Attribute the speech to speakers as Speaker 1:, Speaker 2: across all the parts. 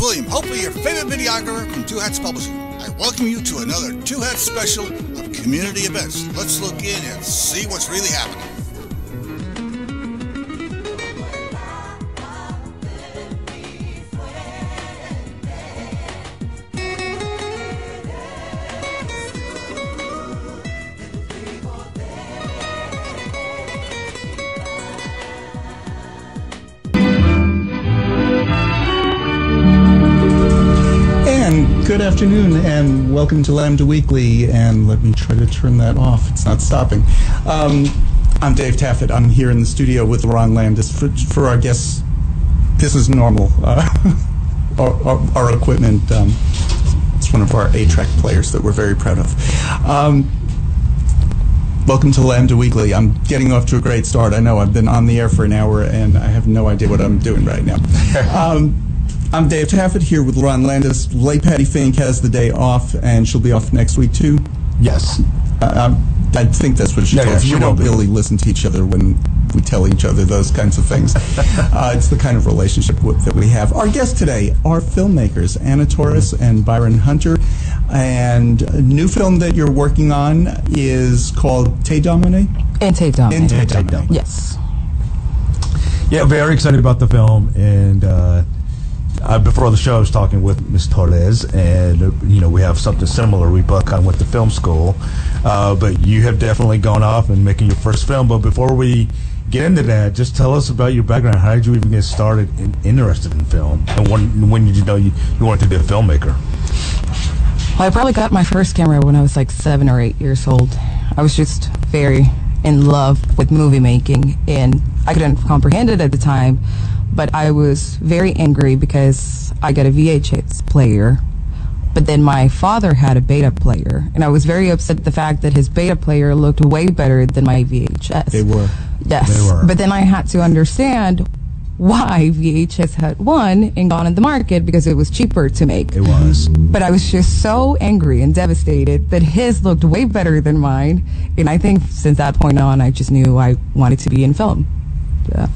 Speaker 1: William, hopefully your favorite videographer from Two Hats Publishing. I welcome you to another Two Hats special of community events. Let's look in and see what's really happening.
Speaker 2: Good afternoon and welcome to Lambda Weekly, and let me try to turn that off. It's not stopping. I'm Dave Taffet. I'm here in the studio with Ron Landis for our guests. This is normal. Our equipment, it's one of our 8-track players that we're very proud of. Welcome to Lambda Weekly. I'm getting off to a great start. I know I've been on the air for an hour and I have no idea what I'm doing right now. I'm Dave Taffet here with Ron Landis. Late Patty Fink has the day off, and she'll be off next week too.
Speaker 3: Yes.
Speaker 2: I think that's what she told us. We don't really listen to each other when we tell each other those kinds of things. It's the kind of relationship that we have. Our guests today are filmmakers, Anna Torres and Byron Hunter. And a new film that you're working on is called Te Domine?
Speaker 4: In Te Domine.
Speaker 2: In Te Domine.
Speaker 4: Yes.
Speaker 3: Yeah, very excited about the film, and before the show, I was talking with Ms. Torres, and we have something similar. We both kind of went to film school, but you have definitely gone off and making your first film. But before we get into that, just tell us about your background. How did you even get started and interested in film, and when did you know you wanted to be a filmmaker?
Speaker 4: Well, I probably got my first camera when I was like 7 or 8 years old. I was just very in love with movie making, and I couldn't comprehend it at the time. But I was very angry because I got a VHS player, but then my father had a beta player, and I was very upset at the fact that his beta player looked way better than my VHS.
Speaker 2: They were.
Speaker 4: Yes.
Speaker 3: They were.
Speaker 4: But then I had to understand why VHS had won and gone in the market, because it was cheaper to make.
Speaker 3: It was.
Speaker 4: But I was just so angry and devastated that his looked way better than mine, and I think since that point on, I just knew I wanted to be in film. Yeah.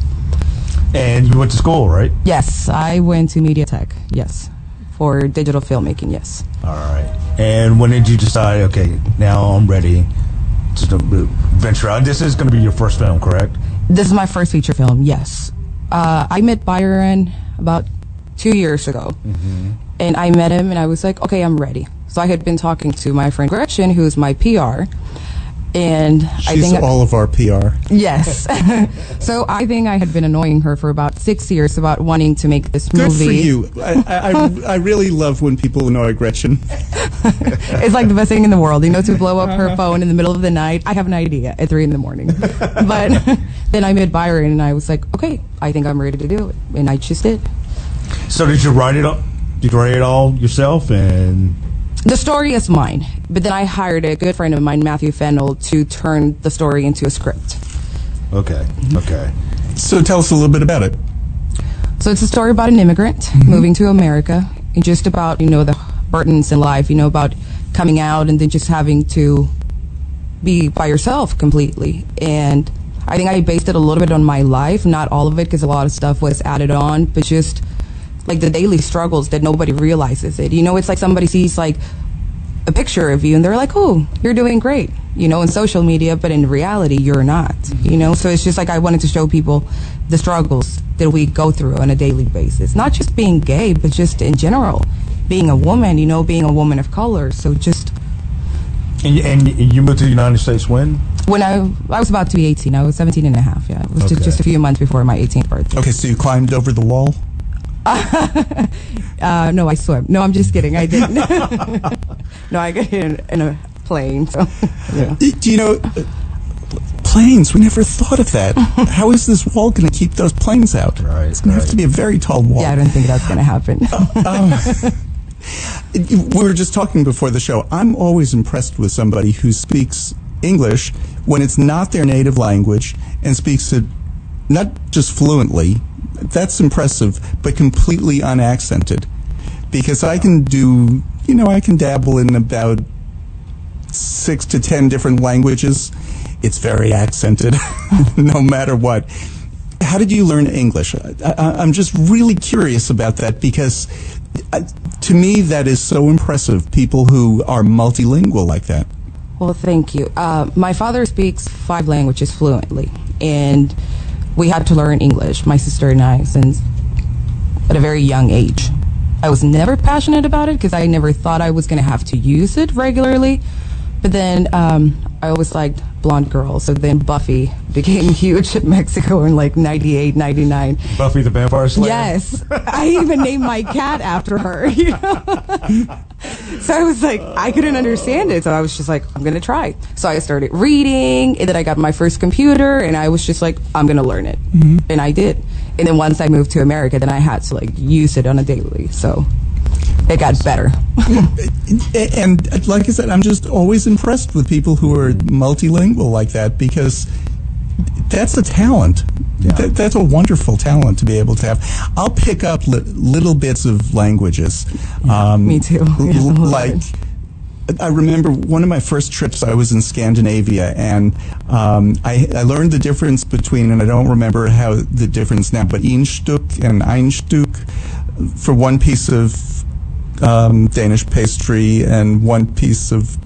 Speaker 3: And you went to school, right?
Speaker 4: Yes, I went to MediaTek, yes, for digital filmmaking, yes.
Speaker 3: All right. And when did you decide, okay, now I'm ready to venture out? This is going to be your first film, correct?
Speaker 4: This is my first feature film, yes. I met Byron about 2 years ago, and I met him, and I was like, okay, I'm ready. So I had been talking to my friend Gretchen, who's my PR, and I think
Speaker 2: all of our PR.
Speaker 4: Yes. So I think I had been annoying her for about 6 years about wanting to make this movie.
Speaker 2: Good for you. I really love when people annoy Gretchen.
Speaker 4: It's like the best thing in the world, to blow up her phone in the middle of the night. I have an idea at 3 in the morning. But then I met Byron, and I was like, okay, I think I'm ready to do it. And I just did.
Speaker 3: So did you write it up? Did you write it all yourself? And
Speaker 4: the story is mine, but then I hired a good friend of mine, Matthew Fennell, to turn the story into a script.
Speaker 3: Okay.
Speaker 2: So tell us a little bit about it.
Speaker 4: So it's a story about an immigrant moving to America, and just about, the burdens in life, about coming out and then just having to be by yourself completely. And I think I based it a little bit on my life, not all of it, because a lot of stuff was added on, but just like the daily struggles that nobody realizes it. It's like somebody sees like a picture of you and they're like, oh, you're doing great, in social media, but in reality, you're not, So it's just like I wanted to show people the struggles that we go through on a daily basis. Not just being gay, but just in general, being a woman, being a woman of color. So just...
Speaker 3: And you moved to the United States when?
Speaker 4: When I was about to be 18. I was 17 and a half, yeah. It was just a few months before my 18th birthday.
Speaker 2: Okay, so you climbed over the wall?
Speaker 4: No, I swim. No, I'm just kidding. I didn't. No, I got in a plane. So, yeah.
Speaker 2: Do planes? We never thought of that. How is this wall going to keep those planes out?
Speaker 3: Right.
Speaker 2: It's going to have to be a very tall wall.
Speaker 4: Yeah, I don't think that's going to happen.
Speaker 2: We were just talking before the show. I'm always impressed with somebody who speaks English when it's not their native language and speaks it not just fluently. That's impressive, but completely unaccented. Because I can do, I can dabble in about 6 to 10 different languages. It's very accented, no matter what. How did you learn English? I'm just really curious about that, because To me, that is so impressive, people who are multilingual like that.
Speaker 4: Well, thank you. My father speaks 5 languages fluently, and we had to learn English, my sister and I, since at a very young age. I was never passionate about it because I never thought I was going to have to use it regularly. But then I always liked blonde girls, so then Buffy became huge in Mexico in like 98, 99.
Speaker 3: Buffy the Vampire Slayer?
Speaker 4: Yes. I even named my cat after her, you know? So I was like, I couldn't understand it, so I was just like, I'm going to try. So I started reading, and then I got my first computer, and I was just like, I'm going to learn it. Mm-hmm. And I did. And then once I moved to America, then I had to like use it on a daily, so it got better.
Speaker 2: And like I said, I'm just always impressed with people who are multilingual like that, because that's a talent. Yeah. That's a wonderful talent to be able to have. I'll pick up little bits of languages.
Speaker 4: Me too.
Speaker 2: Like, I remember one of my first trips, I was in Scandinavia, and I learned the difference between, and I don't remember how the difference now, but Einstück and Einstück for one piece of Danish pastry and one piece of,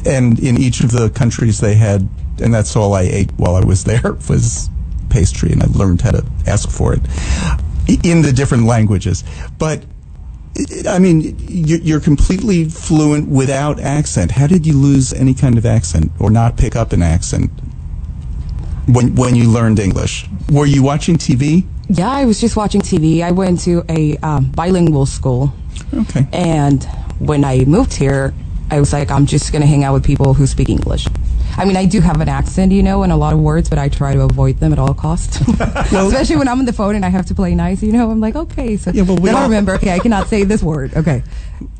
Speaker 2: and in each of the countries they had, and that's all I ate while I was there, was pastry, and I learned how to ask for it in the different languages. But I mean, you're completely fluent without accent. How did you lose any kind of accent or not pick up an accent when you learned English? Were you watching TV?
Speaker 4: Yeah, I was just watching TV. I went to a bilingual school.
Speaker 2: Okay.
Speaker 4: And when I moved here, I was like, I'm just going to hang out with people who speak English. I mean, I do have an accent, you know, and a lot of words, but I try to avoid them at all costs. Well, especially when I'm on the phone and I have to play nice, you know. I'm like, okay, so yeah, then I remember, okay, I cannot say this word. Okay.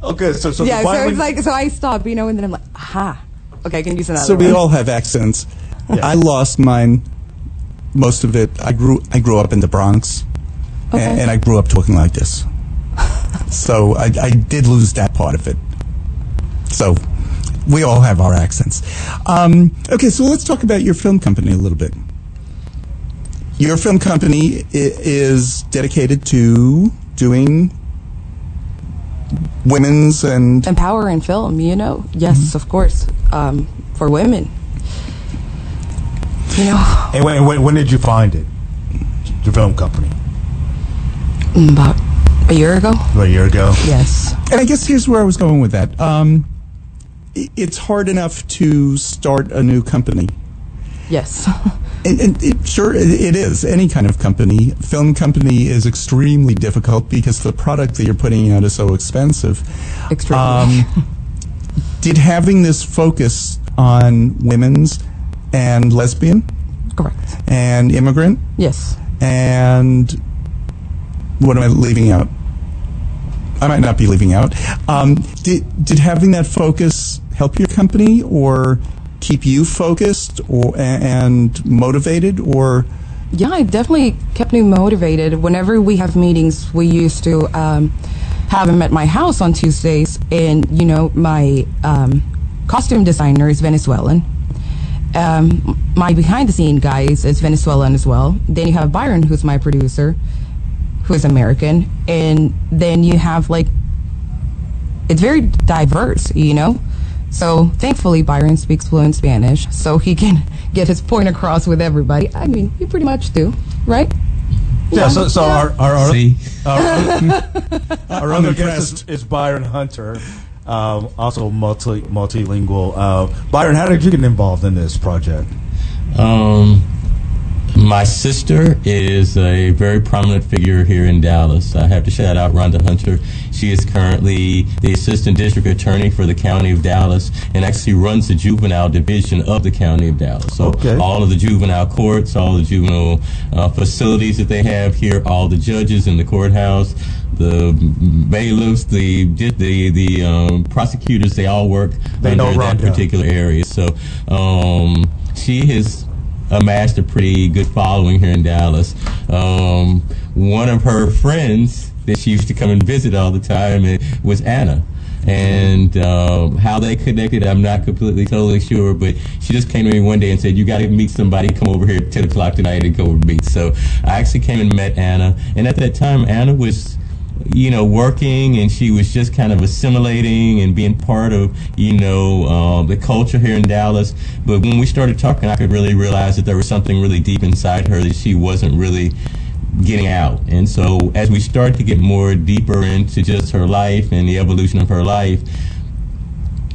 Speaker 3: Okay, so
Speaker 4: yeah, so it's like, so I stop, you know, and then I'm like, aha, okay, I can use another.
Speaker 2: So we all have accents. Yeah. I lost mine, most of it. I grew up in the Bronx, okay. and I grew up talking like this. So I did lose that part of it. So we all have our accents. Okay, so let's talk about your film company a little bit. Your film company is dedicated to doing women's and
Speaker 4: empowering film, you know. Yes, mm-hmm. Of course, for women. You know.
Speaker 3: And when did you find it? Your film company?
Speaker 4: About a year ago.
Speaker 3: About a year ago.
Speaker 4: Yes.
Speaker 2: And I guess here's where I was going with that. It's hard enough to start a new company.
Speaker 4: Yes.
Speaker 2: Sure, it is. Any kind of company. Film company is extremely difficult because the product that you're putting out is so expensive.
Speaker 4: Extremely.
Speaker 2: Did having this focus on women's and lesbian?
Speaker 4: Correct.
Speaker 2: And immigrant?
Speaker 4: Yes.
Speaker 2: And what am I leaving out? I might not be leaving out. Did having that focus help your company or keep you focused and motivated, or?
Speaker 4: Yeah, it definitely kept me motivated. Whenever we have meetings, we used to have them at my house on Tuesdays, and you know, my costume designer is Venezuelan. My behind-the-scene guy is Venezuelan as well. Then you have Byron, who's my producer, who is American, and then you have like, it's very diverse, you know. So thankfully Byron speaks fluent Spanish, so he can get his point across with everybody. I mean, you pretty much do, right?
Speaker 3: Yeah. So yeah. Our other
Speaker 2: guest
Speaker 3: is Byron Hunter, also multilingual. Byron, how did you get involved in this project?
Speaker 5: My sister is a very prominent figure here in Dallas. I have to shout out Rhonda Hunter. She is currently the Assistant District Attorney for the County of Dallas and actually runs the juvenile division of the County of Dallas. So all of the juvenile courts, all the juvenile facilities that they have here, all the judges in the courthouse, the bailiffs, the prosecutors, they all work under that particular area. So she has amassed a pretty good following here in Dallas. One of her friends that she used to come and visit all the time was Anna. And how they connected, I'm not totally sure, but she just came to me one day and said, you got to meet somebody, come over here at 10 o'clock tonight and go meet. So I actually came and met Anna. And at that time, Anna was working, and she was just kind of assimilating and being part of, the culture here in Dallas. But when we started talking, I could really realize that there was something really deep inside her that she wasn't really getting out. And so as we started to get more deeper into just her life and the evolution of her life,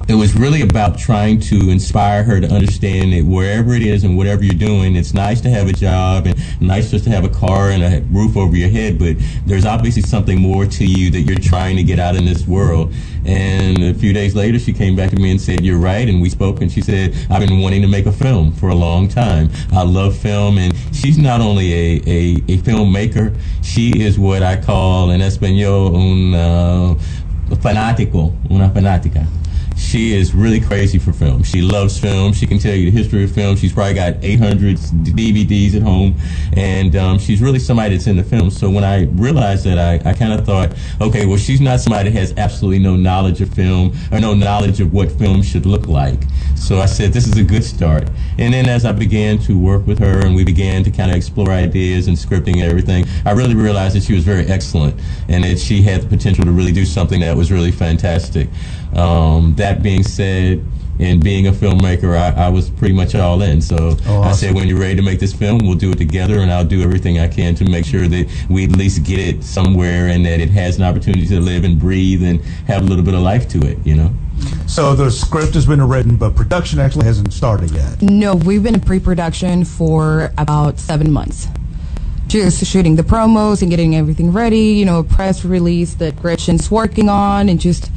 Speaker 5: it was really about trying to inspire her to understand that wherever it is and whatever you're doing, it's nice to have a job and nice just to have a car and a roof over your head, but there's obviously something more to you that you're trying to get out in this world. And a few days later, she came back to me and said, "You're right," and we spoke, and she said, "I've been wanting to make a film for a long time. I love film," and she's not only a filmmaker, she is what I call in Espanol un fanático, una fanática. She is really crazy for film. She loves film. She can tell you the history of film. She's probably got 800 DVDs at home, and she's really somebody that's into film. So when I realized that, I kind of thought, okay, well, she's not somebody that has absolutely no knowledge of film or no knowledge of what film should look like. So I said, this is a good start. And then as I began to work with her and we began to kind of explore ideas and scripting and everything, I really realized that she was very excellent and that she had the potential to really do something that was really fantastic. That being said, and being a filmmaker, I was pretty much all in. So
Speaker 3: awesome.
Speaker 5: I said, when you're ready to make this film, we'll do it together, and I'll do everything I can to make sure that we at least get it somewhere and that it has an opportunity to live and breathe and have a little bit of life to it,
Speaker 3: So the script has been written, but production actually hasn't started yet.
Speaker 4: No, we've been in pre-production for about 7 months. Just shooting the promos and getting everything ready, a press release that Gretchen's working on, and just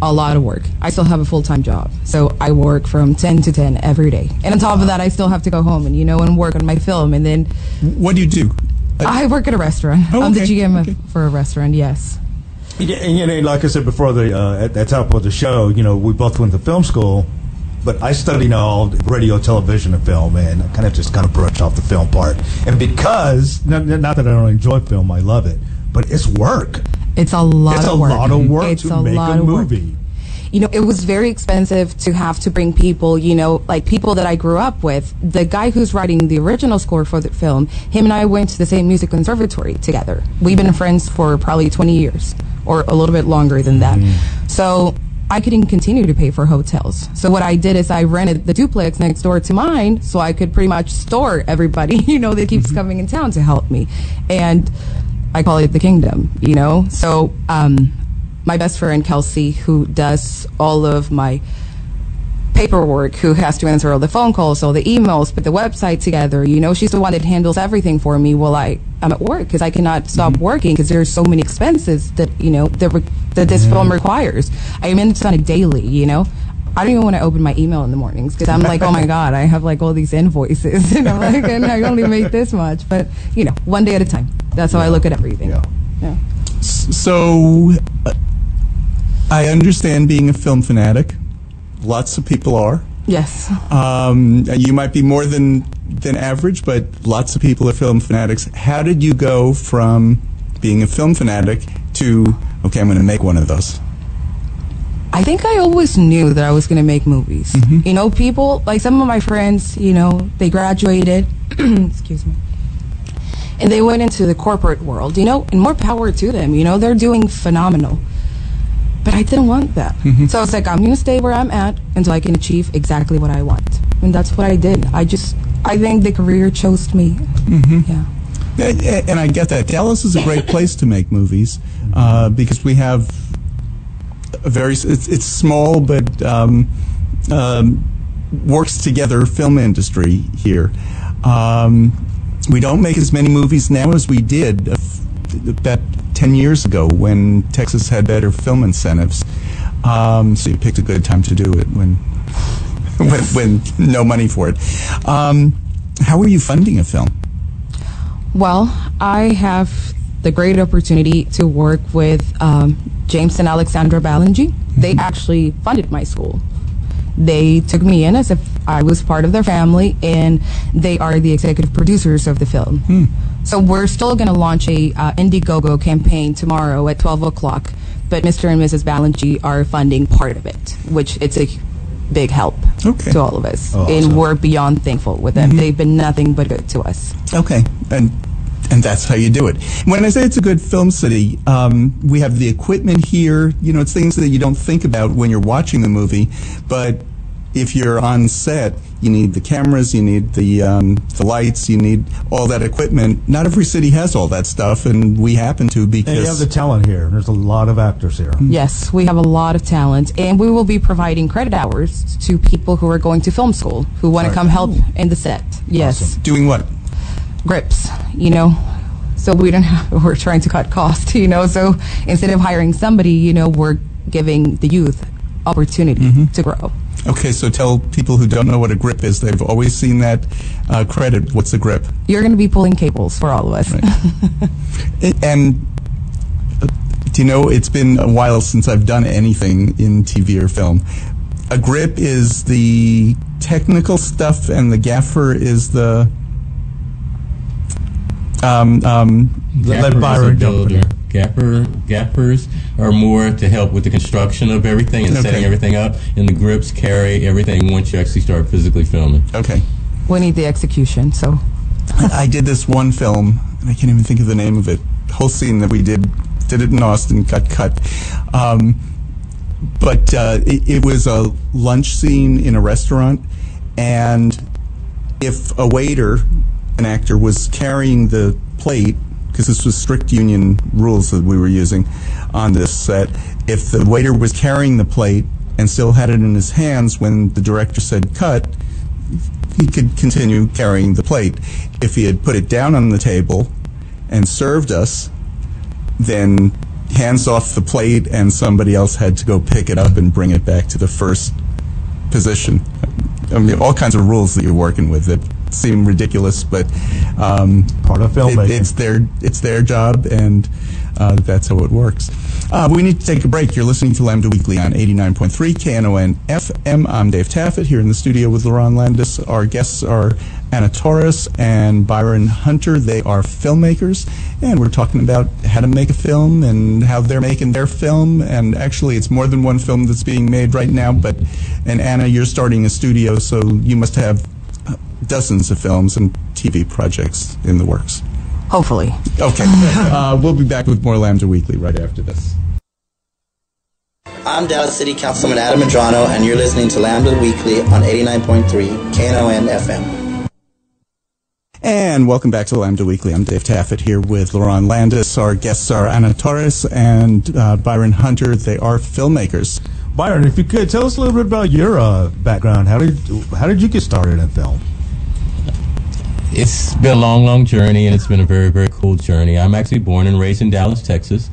Speaker 4: a lot of work. I still have a full-time job, so I work from 10 to 10 every day. And on top of that, I still have to go home and, and work on my film. And then...
Speaker 2: What do you do?
Speaker 4: I work at a restaurant.
Speaker 2: Oh,
Speaker 4: I'm the
Speaker 2: okay.
Speaker 4: GM for a restaurant, yes.
Speaker 3: Yeah, and like I said before, at the top of the show, we both went to film school, but I studied all radio, television, and film, and I kind of brushed off the film part. And because, not that I don't enjoy film, I love it, but it's work.
Speaker 4: It's a lot of work.
Speaker 3: It's a lot of work
Speaker 4: It's
Speaker 3: to
Speaker 4: a
Speaker 3: make
Speaker 4: lot
Speaker 3: a
Speaker 4: of work.
Speaker 3: movie.
Speaker 4: It was very expensive to have to bring people, like people that I grew up with. The guy who's writing the original score for the film, him and I went to the same music conservatory together. We've been friends for probably 20 years, or a little bit longer than that. So I couldn't continue to pay for hotels. So what I did is I rented the duplex next door to mine so I could pretty much store everybody, that keeps coming in town to help me. And I call it the kingdom, So my best friend, Kelsey, who does all of my paperwork, who has to answer all the phone calls, all the emails, put the website together, she's the one that handles everything for me while I'm at work, because I cannot stop working because there's so many expenses that, that this film requires. I manage on it daily, I don't even want to open my email in the mornings because I'm like, oh my God, I have like all these invoices, and I'm like, and I only make this much. But, one day at a time. That's how I look at everything. Yeah.
Speaker 2: So I understand being a film fanatic. Lots of people are.
Speaker 4: Yes.
Speaker 2: You might be more than average, but lots of people are film fanatics. How did you go from being a film fanatic to, okay, I'm going to make one of those?
Speaker 4: I think I always knew that I was going to make movies. People, like some of my friends, they graduated, excuse me, and they went into the corporate world, and more power to them, they're doing phenomenal. But I didn't want that. So I was like, I'm going to stay where I'm at until I can achieve exactly what I want. And that's what I did. I think the career chose me. Yeah.
Speaker 2: And I get that. Dallas is a great place to make movies because we have a it's small but works together film industry here. We don't make as many movies now as we did about 10 years ago when Texas had better film incentives. So you picked a good time to do it when no money for it. How are you funding a film?
Speaker 4: Well, I have the great opportunity to work with James and Alexandra Ballingy. They actually funded my school. They took me in as if I was part of their family, and they are the executive producers of the film. So we're still going to launch a Indiegogo campaign tomorrow at 12 o'clock, but Mr. and Mrs. Ballingy are funding part of it, which it's a big help to all of us.
Speaker 3: Oh,
Speaker 4: and
Speaker 3: awesome.
Speaker 4: we're beyond thankful with them. They've been nothing but good to us.
Speaker 2: Okay. And And that's how you do it. When I say it's a good film city, we have the equipment here. It's things that you don't think about when you're watching the movie, but if you're on set, you need the cameras, you need the lights, you need all that equipment. Not every city has all that stuff, and we happen to because...
Speaker 3: And you have the talent here. There's a lot of actors here.
Speaker 4: Yes, we have a lot of talent, and we will be providing credit hours to people who are going to film school, who want to come help in the set. Yes.
Speaker 3: Awesome.
Speaker 2: Doing what?
Speaker 4: Grips, so we're trying to cut costs, so instead of hiring somebody, we're giving the youth opportunity to grow.
Speaker 2: Okay, so tell people who don't know what a grip is. They've always seen that credit. What's a grip?
Speaker 4: You're going to be pulling cables for all of us.
Speaker 2: Right. And it's been a while since I've done anything in TV or film. A grip is the technical stuff, and the gaffer is the...
Speaker 5: Let Byron builder. Gaffers are more to help with the construction of everything and setting everything up, and the grips carry everything once you actually start physically filming.
Speaker 2: Okay.
Speaker 4: We need the execution, so...
Speaker 2: I did this one film, and I can't even think of the name of it. The whole scene that we did it in Austin, got cut. But it was a lunch scene in a restaurant, and if a waiter, an actor, was carrying the plate, because this was strict union rules that we were using on this set, if the waiter was carrying the plate and still had it in his hands when the director said cut, he could continue carrying the plate. If he had put it down on the table and served us, then hands off the plate and somebody else had to go pick it up and bring it back to the first position. I mean, all kinds of rules that you're working with that seem ridiculous, but
Speaker 3: part of filmmaking.
Speaker 2: It's their job, and that's how it works. We need to take a break. You're listening to Lambda Weekly on 89.3 KNON FM. I'm Dave Taffet here in the studio with Laurent Landis. Our guests are Anna Torres and Byron Hunter. They are filmmakers, and we're talking about how to make a film and how they're making their film. And actually, it's more than one film that's being made right now. And Anna, you're starting a studio, so you must have dozens of films and TV projects in the works.
Speaker 4: Hopefully.
Speaker 2: Okay. We'll be back with more Lambda Weekly right after this.
Speaker 6: I'm Dallas City Councilman Adam Medrano, and you're listening to Lambda Weekly on 89.3 KNON FM.
Speaker 2: And welcome back to Lambda Weekly. I'm Dave Taffet here with Laurent Landis. Our guests are Anna Torres and Byron Hunter. They are filmmakers.
Speaker 3: Byron, if you could, tell us a little bit about your background. How did you get started in film?
Speaker 5: It's been a long, long journey, and it's been a very, very cool journey. I'm actually born and raised in Dallas, Texas.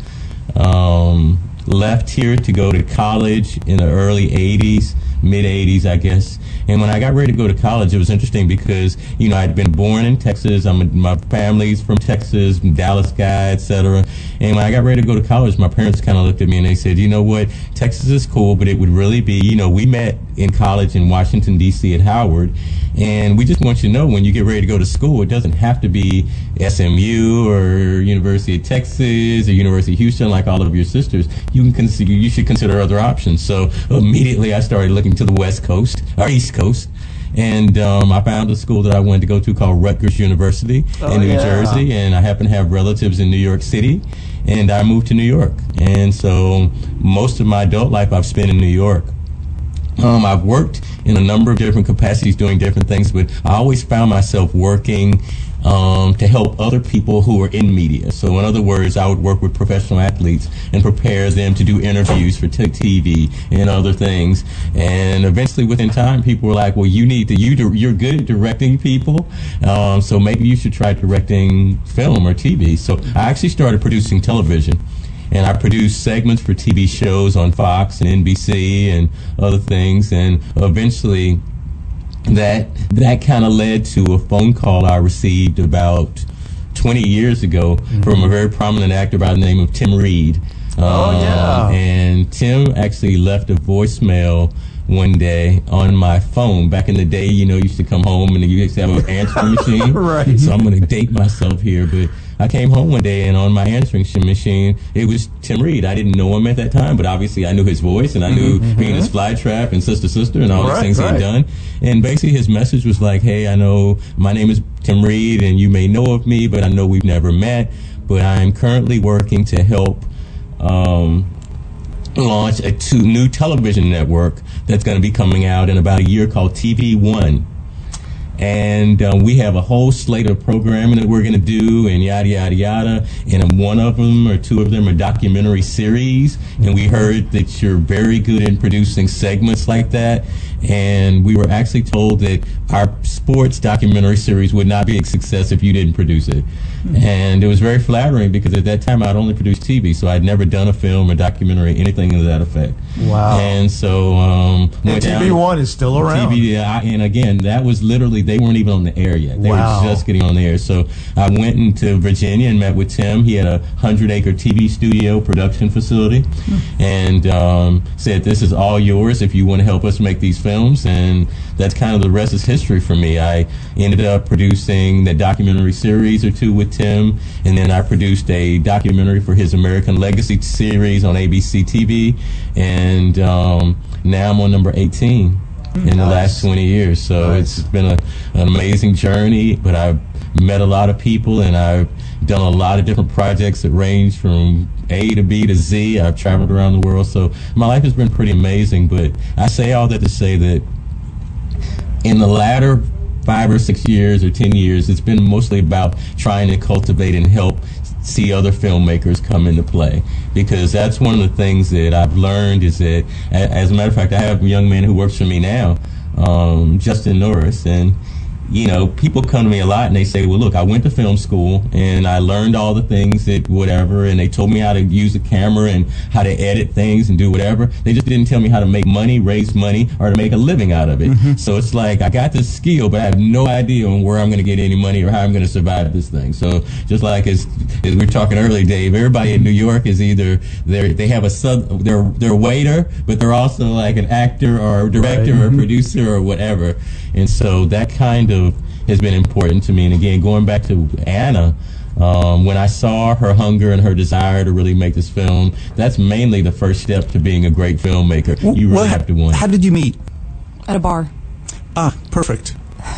Speaker 5: Left here to go to college in the early 80s, mid-80s, I guess. And when I got ready to go to college, it was interesting because, I'd been born in Texas. My family's from Texas, Dallas guy, etc. And when I got ready to go to college, my parents kind of looked at me and they said, you know what, Texas is cool, but it would really be, we met in college in Washington, D.C. at Howard. And we just want you to know, when you get ready to go to school, it doesn't have to be SMU or University of Texas or University of Houston like all of your sisters. You should consider other options. So immediately I started looking to the West Coast, or East Coast. And I found a school that I wanted to go to called Rutgers University in New Jersey. And I happen to have relatives in New York City. And I moved to New York. And so most of my adult life I've spent in New York. I've worked in a number of different capacities doing different things, but I always found myself working to help other people who are in media. So in other words, I would work with professional athletes and prepare them to do interviews for TV and other things. And eventually within time, people were like, well, you're good at directing people, so maybe you should try directing film or TV. So I actually started producing television. And I produced segments for TV shows on Fox and NBC and other things. And eventually that kind of led to a phone call I received about 20 years ago from a very prominent actor by the name of Tim Reed, And Tim actually left a voicemail one day on my phone. Back in the day, you used to come home and you used to have an answering machine.
Speaker 3: Right.
Speaker 5: So I'm going to date myself here, but I came home one day and on my answering machine, it was Tim Reed. I didn't know him at that time, but obviously I knew his voice and I knew Venus Flytrap and Sister and all these things he had done. And basically his message was like, hey, I know my name is Tim Reed and you may know of me, but I know we've never met, but I am currently working to help launch a new television network that's going to be coming out in about a year called TV One. And we have a whole slate of programming that we're going to do and yada, yada, yada. And one of them or two of them are documentary series. And we heard that you're very good in producing segments like that. And we were actually told that our sports documentary series would not be a success if you didn't produce it. And it was very flattering because at that time I'd only produced TV, so I'd never done a film or documentary, anything to that effect.
Speaker 3: Wow.
Speaker 5: And so went down.
Speaker 3: TV One is still around.
Speaker 5: And again, that was literally, they weren't even on the air yet. They were just getting on the air. So I went into Virginia and met with Tim. He had a 100-acre TV studio production facility and said, this is all yours if you want to help us make these films. And that's kind of the rest is history for me. I ended up producing the documentary series or two with Tim, and then I produced a documentary for his American Legacy series on ABC TV, and now I'm on number 18 in the last 20 years. So it's been an amazing journey, but I've met a lot of people, and I've done a lot of different projects that range from A to B to Z. I've traveled around the world, so my life has been pretty amazing. But I say all that to say that in the latter 5 or 6 years or 10 years, it's been mostly about trying to cultivate and help see other filmmakers come into play, because that's one of the things that I've learned is that, as a matter of fact, I have a young man who works for me now, Justin Norris, and people come to me a lot and they say, well, look, I went to film school and I learned all the things that whatever, and they told me how to use a camera and how to edit things and do whatever. They just didn't tell me how to make money, raise money, or to make a living out of it. So it's like I got this skill, but I have no idea on where I'm going to get any money or how I'm going to survive this thing. So just like as we were talking earlier, Dave, everybody in New York is either they have they're a waiter, but they're also like an actor or a director or a producer or whatever. And so that kind of has been important to me. And again, going back to Anna, when I saw her hunger and her desire to really make this film, that's mainly the first step to being a great filmmaker. You really have to want it.
Speaker 2: How did you meet?
Speaker 4: At a bar.
Speaker 2: Ah, perfect.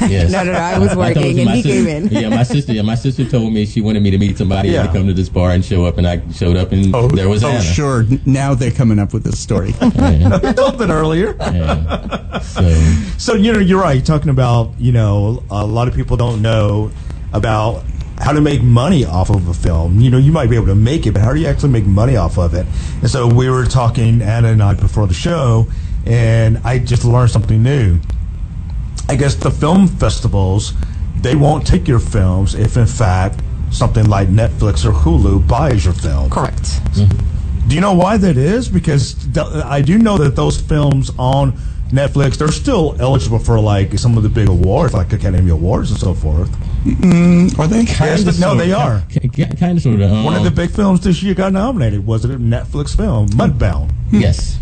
Speaker 5: Yes.
Speaker 4: No, I was working and he came in.
Speaker 5: Yeah, my sister told me she wanted me to meet somebody to come to this bar and show up, and I showed up, and there was Anna.
Speaker 2: Oh, sure. Now they're coming up with this story.
Speaker 3: A little bit earlier.
Speaker 5: Yeah.
Speaker 3: So you're right. You're talking about, a lot of people don't know about how to make money off of a film. You might be able to make it, but how do you actually make money off of it? And so we were talking, Anna and I, before the show, and I just learned something new. I guess the film festivals, they won't take your films if, in fact, something like Netflix or Hulu buys your film.
Speaker 4: Correct.
Speaker 3: Do you know why that is? Because I do know that those films on Netflix, they're still eligible for like some of the big awards, like Academy Awards and so forth.
Speaker 2: Are they?
Speaker 3: No, they are.
Speaker 5: Kind of, sort of.
Speaker 3: One of the big films this year got nominated. Was it a Netflix film, Mudbound?
Speaker 5: Yes.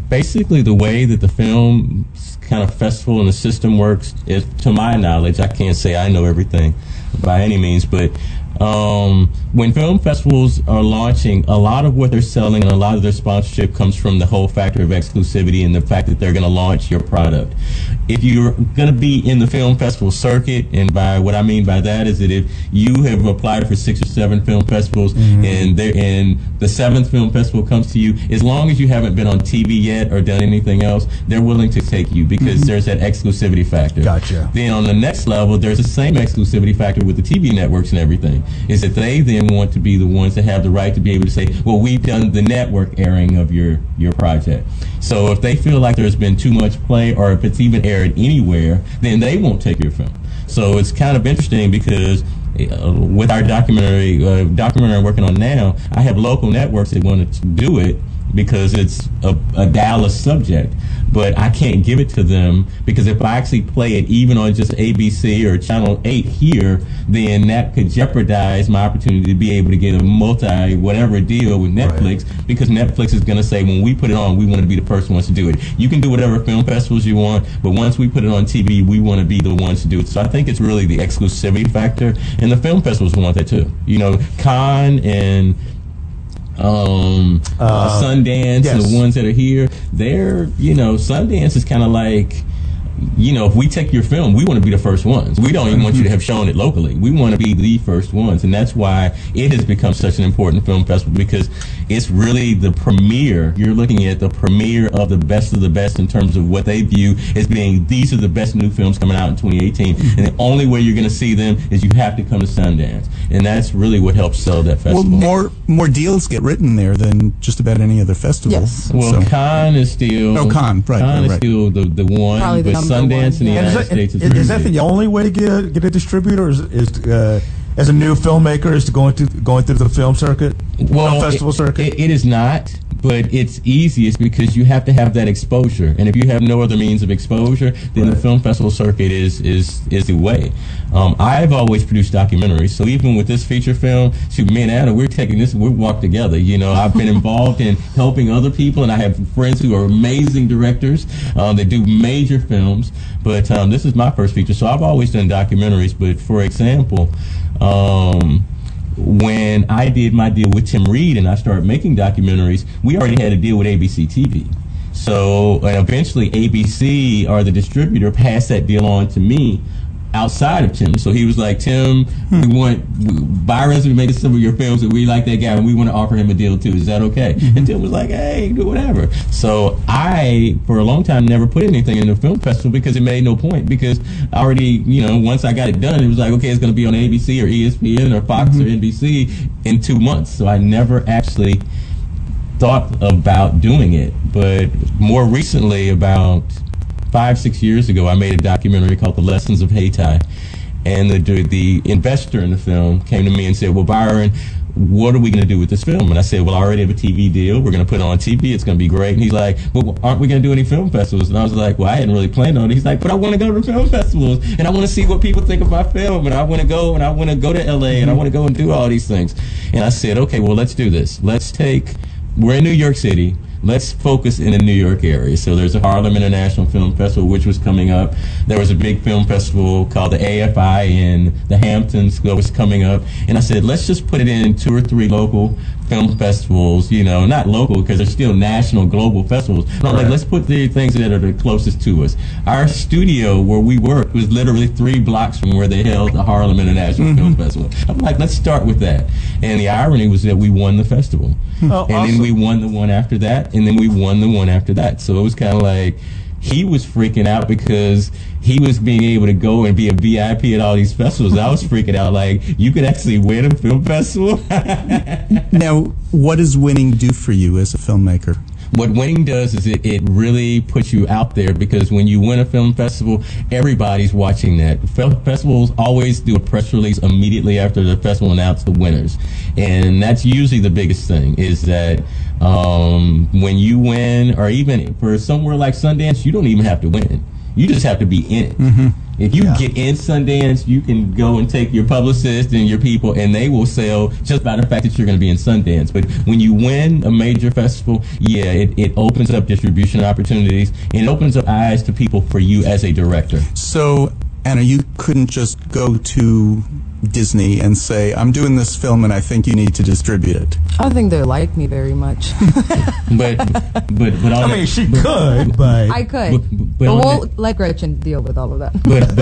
Speaker 5: Basically, the way that the film kind of festival and the system works is, to my knowledge, I can't say I know everything by any means, but when film festivals are launching, a lot of what they're selling and a lot of their sponsorship comes from the whole factor of exclusivity and the fact that they're going to launch your product. If you're going to be in the film festival circuit, and by what I mean by that is that if you have applied for 6 or 7 film festivals and the 7th film festival comes to you, as long as you haven't been on TV yet or done anything else, they're willing to take you because there's that exclusivity factor.
Speaker 3: Gotcha.
Speaker 5: Then on the next level, there's the same exclusivity factor with the TV networks and everything, is that they then want to be the ones that have the right to be able to say, well, we've done the network airing of your project. So if they feel like there's been too much play, or if it's even aired anywhere, then they won't take your film. So it's kind of interesting because with our documentary I'm working on now, I have local networks that want to do it, because it's a Dallas subject. But I can't give it to them because if I actually play it even on just ABC or Channel 8 here, then that could jeopardize my opportunity to be able to get a multi-whatever deal with Netflix, because Netflix is going to say, when we put it on, we want to be the first ones to do it. You can do whatever film festivals you want, but once we put it on TV, we want to be the ones to do it. So I think it's really the exclusivity factor, and the film festivals want that too. You know, Cannes and Sundance,
Speaker 3: yes.
Speaker 5: and the ones that are here, they're, you know, Sundance is kind of like, you know, if we take your film, we want to be the first ones. We don't even want you to have shown it locally. We want to be the first ones. And that's why it has become such an important film festival, because it's really the premiere. You're looking at the premiere of the best in terms of what they view as being, these are the best new films coming out in 2018. And the only way you're going to see them is you have to come to Sundance. And that's really what helps sell that festival.
Speaker 2: Well, more deals get written there than just about any other festival.
Speaker 4: Yes.
Speaker 5: Well, Cannes is still...
Speaker 2: Oh, Cannes, right.
Speaker 5: Cannes is still the one.
Speaker 4: Probably the
Speaker 5: but
Speaker 4: number
Speaker 5: Sundance in the
Speaker 4: one,
Speaker 5: United States is
Speaker 3: Is that the only way to get a distributor? Is as a new filmmaker, is to going through the film circuit, film festival circuit?
Speaker 5: It is not, but it's easiest because you have to have that exposure, and if you have no other means of exposure, then the film festival circuit is the way. I've always produced documentaries, so even with this feature film, me and Anna, we're taking this, we walk together. You know, I've been involved in helping other people, and I have friends who are amazing directors that do major films. But this is my first feature, so I've always done documentaries. But for example, when I did my deal with Tim Reed and I started making documentaries, we already had a deal with ABC TV. So, and eventually ABC, or the distributor, passed that deal on to me outside of Tim. So he was like, Tim, we want Byron's to make some of your films, and we like that guy, and we want to offer him a deal too. Is that okay? And Tim was like, hey, do whatever. So I, for a long time, never put anything in the film festival because it made no point, because I already, you know, once I got it done, it was like, okay, it's going to be on ABC or ESPN or Fox or NBC in 2 months. So I never actually thought about doing it. But more recently, about 5-6 years ago, I made a documentary called The Lessons of Haiti, and the investor in the film came to me and said, well, Byron, what are we going to do with this film? And I said, well, I already have a TV deal. We're going to put it on TV. It's going to be great. And he's like, well, aren't we going to do any film festivals? And I was like, well, I hadn't really planned on it. He's like, but I want to go to film festivals, and I want to see what people think of my film, and I want to go to LA, and I want to go and do all these things. And I said, okay, well, let's do this. We're in New York City. Let's focus in the New York area. So there's a Harlem International Film Festival, which was coming up. There was a big film festival called the AFI in the Hamptons that was coming up. And I said, let's just put it in 2 or 3 local film festivals, you know, not local because they're still national, global festivals. But I'm like, let's put the things that are the closest to us. Our studio where we worked was literally 3 blocks from where they held the Harlem International Film Festival. I'm like, let's start with that. And the irony was that we won the festival.
Speaker 3: Oh,
Speaker 5: and then we won the one after that, and then we won the one after that. So it was kind of like, he was freaking out because he was being able to go and be a VIP at all these festivals. I was freaking out, like, you could actually win a film festival?
Speaker 2: Now, what does winning do for you as a filmmaker?
Speaker 5: What winning does is it really puts you out there, because when you win a film festival, everybody's watching that. Festivals always do a press release immediately after the festival announces the winners. And that's usually the biggest thing, is that when you win, or even for somewhere like Sundance, you don't even have to win. You just have to be in it. If you get in Sundance, you can go and take your publicist and your people, and they will sell just by the fact that you're going to be in Sundance. But when you win a major festival, it opens up distribution opportunities, and it opens up eyes to people for you as a director.
Speaker 2: So, Anna, you couldn't just go to Disney and say, I'm doing this film and I think you need to distribute it.
Speaker 4: I don't think they like me very much.
Speaker 5: but
Speaker 3: I mean, she could, but
Speaker 4: I could. But we'll let Gretchen deal with all of that.
Speaker 5: But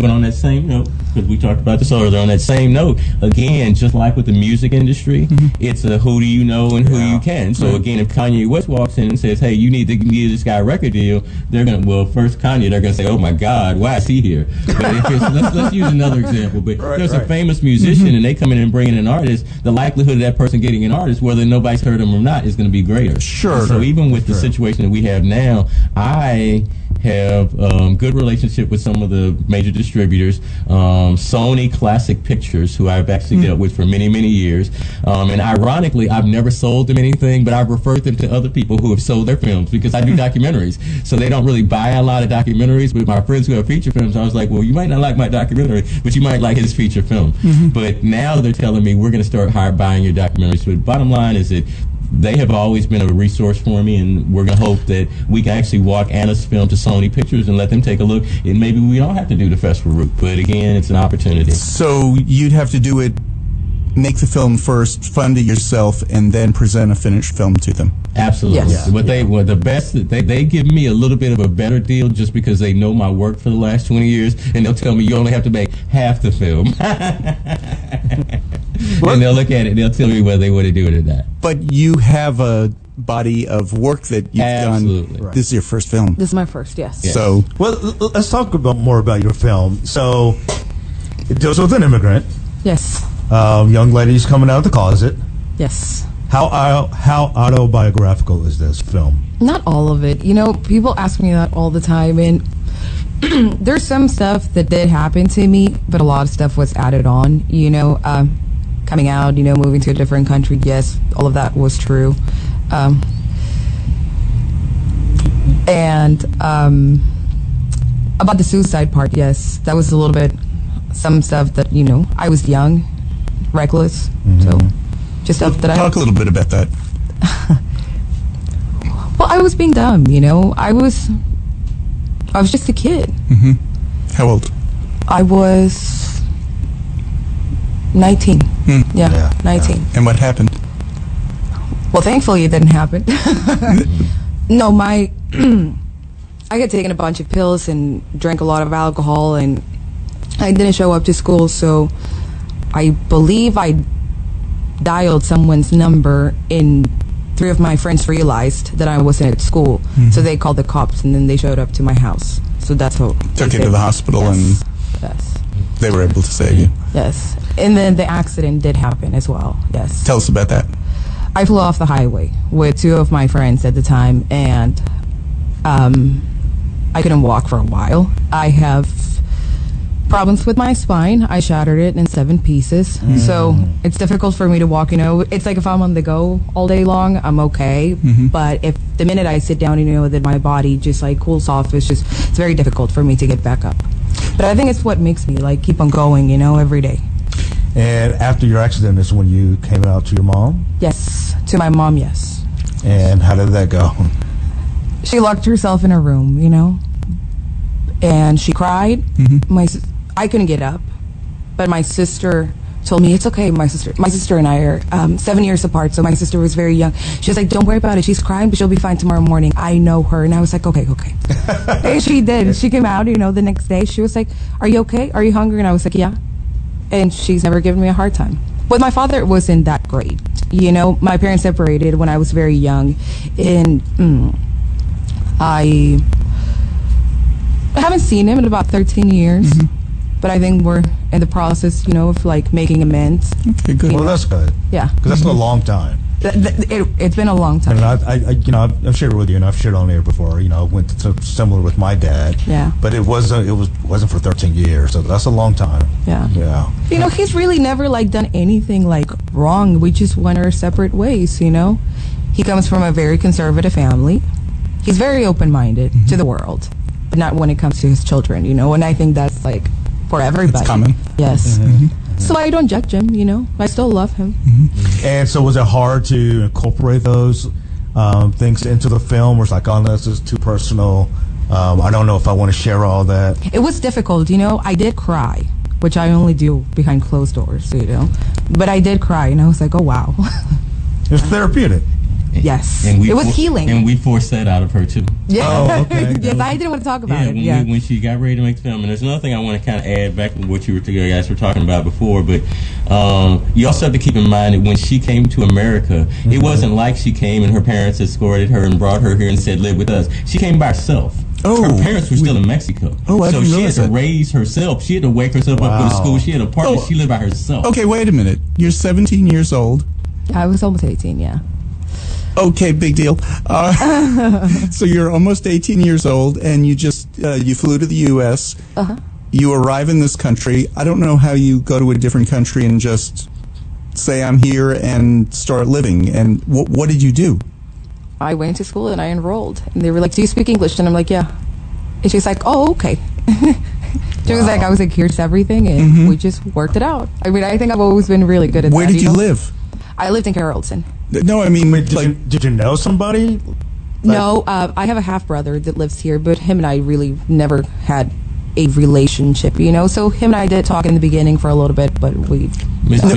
Speaker 5: on that same note, because we talked about this earlier, on that same note, again, just like with the music industry, it's a who do you know and who you can. So again, if Kanye West walks in and says, hey, you need to give this guy a record deal, they're going to, well, first Kanye, they're going to say, oh my God, why is he here? But if it's, let's use another example. But there's a famous musician and they come in and bring in an artist, the likelihood of that person getting an artist, whether nobody's heard him or not, is going to be greater.
Speaker 2: Sure.
Speaker 5: So even with the situation that we have now, I have good relationship with some of the major distributors. Sony Classic Pictures, who I've actually dealt with for many, many years. And ironically, I've never sold them anything, but I've referred them to other people who have sold their films because I do documentaries. So they don't really buy a lot of documentaries, but my friends who have feature films, I was like, well, you might not like my documentary, but you might like his feature film. But now they're telling me we're going to start buying your documentaries. So the bottom line is that they have always been a resource for me, and we're going to hope that we can actually walk Anna's film to Sony Pictures and let them take a look. And maybe we don't have to do the festival route, but again, it's an opportunity.
Speaker 2: So you'd have to do it, make the film first, fund it yourself, and then present a finished film to them.
Speaker 5: Absolutely.
Speaker 4: Yes.
Speaker 5: The best, they give me a little bit of a better deal just because they know my work for the last 20 years, and they'll tell me you only have to make half the film. And they'll look at it and they'll tell me whether they want to do it or not.
Speaker 2: But you have a body of work that you've
Speaker 5: Absolutely.
Speaker 2: done. Right. This is your first film.
Speaker 4: This is my first, yes.
Speaker 5: Yeah.
Speaker 2: So,
Speaker 3: Well, let's talk more about your film. So, it deals with an immigrant,
Speaker 4: Yes.
Speaker 3: young ladies coming out of the closet.
Speaker 4: Yes.
Speaker 3: How autobiographical is this film?
Speaker 4: Not all of it. You know, people ask me that all the time, and there's some stuff that did happen to me, but a lot of stuff was added on. You know, coming out, you know, moving to a different country, yes, all of that was true. And about the suicide part, yes, that was a little bit, some stuff that, you know, I was young, reckless, so just stuff that
Speaker 2: talk a little bit about that.
Speaker 4: Well, I was being dumb, you know. I was just a kid.
Speaker 2: How old?
Speaker 4: I was 19. Yeah, 19.
Speaker 2: And what happened?
Speaker 4: Well, thankfully it didn't happen. No, I had taken a bunch of pills and drank a lot of alcohol, and I didn't show up to school, so I believe I dialed someone's number, and 3 of my friends realized that I wasn't at school, so they called the cops, and then they showed up to my house. So that's how
Speaker 2: Took you to the hospital,
Speaker 4: yes.
Speaker 2: and
Speaker 4: Yes.
Speaker 2: they were able to save you.
Speaker 4: Yes. And then the accident did happen as well. Yes.
Speaker 2: Tell us about that.
Speaker 4: I flew off the highway with 2 of my friends at the time, and I couldn't walk for a while. I have problems with my spine. I shattered it in 7 pieces. So it's difficult for me to walk, you know. It's like if I'm on the go all day long, I'm okay. But if the minute I sit down, you know, that my body just like cools off, it's very difficult for me to get back up. But I think it's what makes me like keep on going, you know, every day.
Speaker 3: And after your accident is when you came out to your mom?
Speaker 4: Yes, to my mom, yes.
Speaker 3: And how did that go?
Speaker 4: She locked herself in her room, you know, and she cried. I couldn't get up, but my sister told me it's okay. My sister and I are 7 years apart, so my sister was very young. She was like, "Don't worry about it. She's crying, but she'll be fine tomorrow morning. I know her." And I was like, "Okay." And she did. She came out, you know, the next day. She was like, "Are you okay? Are you hungry?" And I was like, "Yeah." And she's never given me a hard time. But my father wasn't that great. You know, my parents separated when I was very young, and I haven't seen him in about 13 years. But I think we're in the process, you know, of like making amends.
Speaker 2: Okay, good.
Speaker 3: Well, that's good.
Speaker 4: Yeah.
Speaker 3: Because that's a long time.
Speaker 4: It's been a long time.
Speaker 3: And you know, I've shared with you, and I've shared on air before. You know, I went to similar with my dad.
Speaker 4: Yeah.
Speaker 3: But it wasn't for 13 years, so that's a long time.
Speaker 4: Yeah.
Speaker 3: Yeah.
Speaker 4: You know, he's really never like done anything like wrong. We just went our separate ways. You know, he comes from a very conservative family. He's very open-minded to the world, but not when it comes to his children. You know, and I think that's like for everybody.
Speaker 2: It's common.
Speaker 4: Yes. So I don't judge him. You know, I still love him.
Speaker 3: And so, was it hard to incorporate those things into the film? Or it's like, oh, no, this is too personal. I don't know if I want to share all that.
Speaker 4: It was difficult, you know. I did cry, which I only do behind closed doors, you know. But I did cry, and I was like, oh, wow.
Speaker 3: It was therapeutic.
Speaker 4: Yes.
Speaker 5: And
Speaker 4: it was healing.
Speaker 5: And we forced that out of her, too.
Speaker 4: Yeah.
Speaker 3: Oh, okay.
Speaker 4: Yes, I didn't want to talk about it.
Speaker 5: When she got ready to make the film. And there's another thing I want to kind of add back to what you guys were talking about before. But you also have to keep in mind that when she came to America, it wasn't like she came and her parents escorted her and brought her here and said, live with us. She came by herself.
Speaker 2: Oh,
Speaker 5: her parents were still in Mexico.
Speaker 2: Oh, I
Speaker 5: so
Speaker 2: didn't
Speaker 5: she had
Speaker 2: realize
Speaker 5: to
Speaker 2: that.
Speaker 5: raise herself. She had to wake herself up, go to school. She had an apartment. She lived by herself.
Speaker 2: Okay, wait a minute. You're 17 years old.
Speaker 4: I was almost 18, yeah.
Speaker 2: Okay, big deal. So you're almost 18 years old, and you just you flew to the U.S. You arrive in this country. I don't know how you go to a different country and just say I'm here and start living. And what did you do?
Speaker 4: I went to school and I enrolled. And they were like, do you speak English? And I'm like, yeah. And she's like, oh, okay. She was like, I was like, here's everything. And we just worked it out. I mean, I think I've always been really good at
Speaker 2: Where
Speaker 4: that.
Speaker 2: did you live?
Speaker 4: I lived in Carrollton.
Speaker 2: No, I mean,
Speaker 3: Did you know somebody?
Speaker 4: No, I have a half-brother that lives here, but him and I really never had a relationship, you know? So him and I did talk in the beginning for a little bit, but we...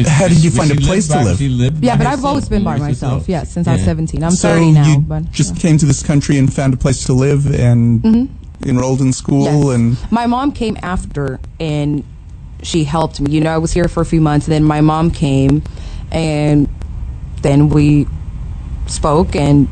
Speaker 2: How did you find a place to live?
Speaker 4: Yeah, but I've always been by myself, since I was 17. I'm
Speaker 2: so
Speaker 4: 30 now.
Speaker 2: you
Speaker 4: but
Speaker 2: just came to this country and found a place to live and enrolled in school?
Speaker 4: Yes.
Speaker 2: And
Speaker 4: my mom came after, and she helped me. You know, I was here for a few months, and then my mom came, and then we spoke, and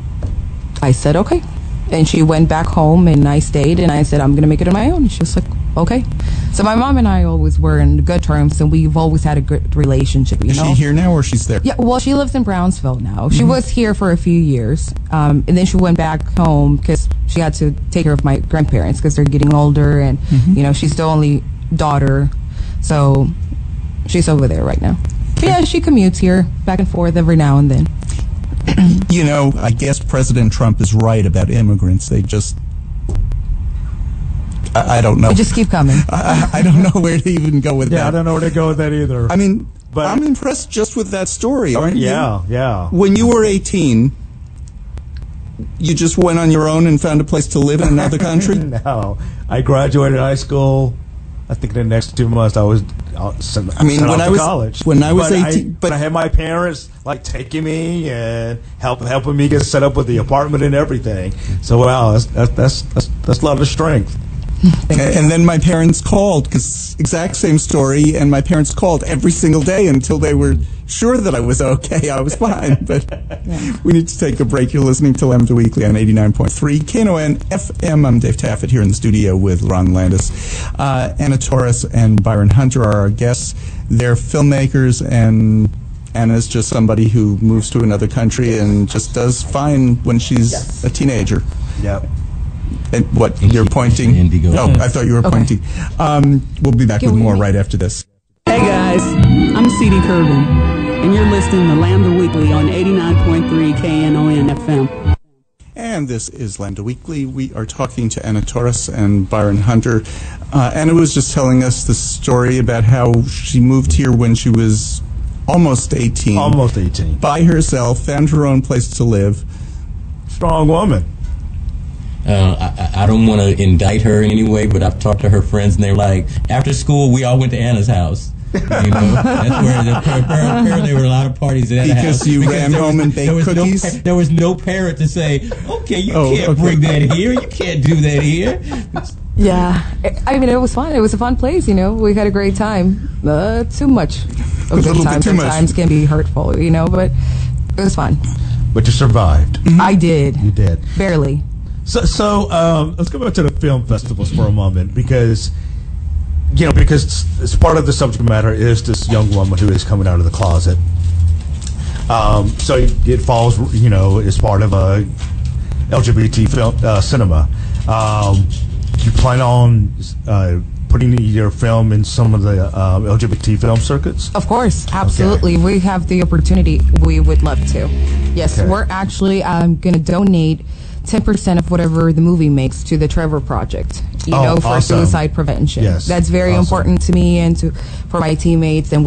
Speaker 4: I said, okay. And she went back home, and I stayed, and I said, I'm going to make it on my own. And she was like, okay. So my mom and I always were in good terms, and we've always had a good relationship, you
Speaker 2: is
Speaker 4: know?
Speaker 2: she here now or she's there?
Speaker 4: Yeah, well, she lives in Brownsville now. She was here for a few years, and then she went back home because she had to take care of my grandparents because they're getting older, and, you know, she's the only daughter, so she's over there right now. But yeah, she commutes here back and forth every now and then.
Speaker 2: You know, I guess President Trump is right about immigrants. They just... I don't know.
Speaker 4: They just keep coming.
Speaker 2: I don't know where to even go with that.
Speaker 3: Yeah, I don't know where to go with that either.
Speaker 2: I mean,
Speaker 3: But-
Speaker 2: I'm impressed just with that story, aren't you?
Speaker 3: Yeah.
Speaker 2: When you were 18, you just went on your own and found a place to live in another country?
Speaker 3: No, I graduated high school. I think the next 2 months I was sent off to college.
Speaker 2: When I was 18,
Speaker 3: but I had my parents like taking me and helping me get set up with the apartment and everything. So wow, that's a lot of strength.
Speaker 2: And then my parents called, because exact same story, and my parents called every single day until they were sure that I was okay. I was fine. But we need to take a break. You're listening to Lambda Weekly on 89.3 KNON FM. I'm Dave Taffet here in the studio with Ron Landis. Anna Torres and Byron Hunter are our guests. They're filmmakers, and Anna's just somebody who moves to another country and just does fine when she's a teenager.
Speaker 3: Yep.
Speaker 2: And what, you're pointing?
Speaker 5: Indigo.
Speaker 2: Oh, I thought you were pointing. We'll be back with more right after this.
Speaker 7: Hey guys, I'm C.D. Curvin, and you're listening to Lambda Weekly on 89.3 KNON FM.
Speaker 2: And this is Lambda Weekly. We are talking to Anna Torres and Byron Hunter. Anna was just telling us the story about how she moved here when she was almost 18.
Speaker 3: Almost 18.
Speaker 2: By herself, found her own place to live.
Speaker 3: Strong woman.
Speaker 5: I don't want to indict her in any way, but I've talked to her friends, and they're like, after school, we all went to Anna's house. You know, that's where apparently there were a lot of parties at Anna's house.
Speaker 2: Because you ran home and baked cookies?
Speaker 5: There was no parent to say, okay, you can't bring that here. You can't do that here.
Speaker 4: Yeah, I mean, it was fun. It was a fun place, you know. We had a great time. Too much of the time sometimes can be hurtful, you know, but it was fun.
Speaker 3: But you survived.
Speaker 4: I did.
Speaker 3: You did.
Speaker 4: Barely.
Speaker 3: So let's go back to the film festivals for a moment, because it's part of the subject matter is this young woman who is coming out of the closet. So it falls, as part of a LGBT film cinema. You plan on putting your film in some of the LGBT film circuits?
Speaker 4: Of course, absolutely. Okay. We have the opportunity. We would love to. Yes, we're actually going to donate 10% of whatever the movie makes to the Trevor Project, for
Speaker 3: awesome.
Speaker 4: suicide prevention.
Speaker 3: Yes.
Speaker 4: That's very important to me and for my teammates. And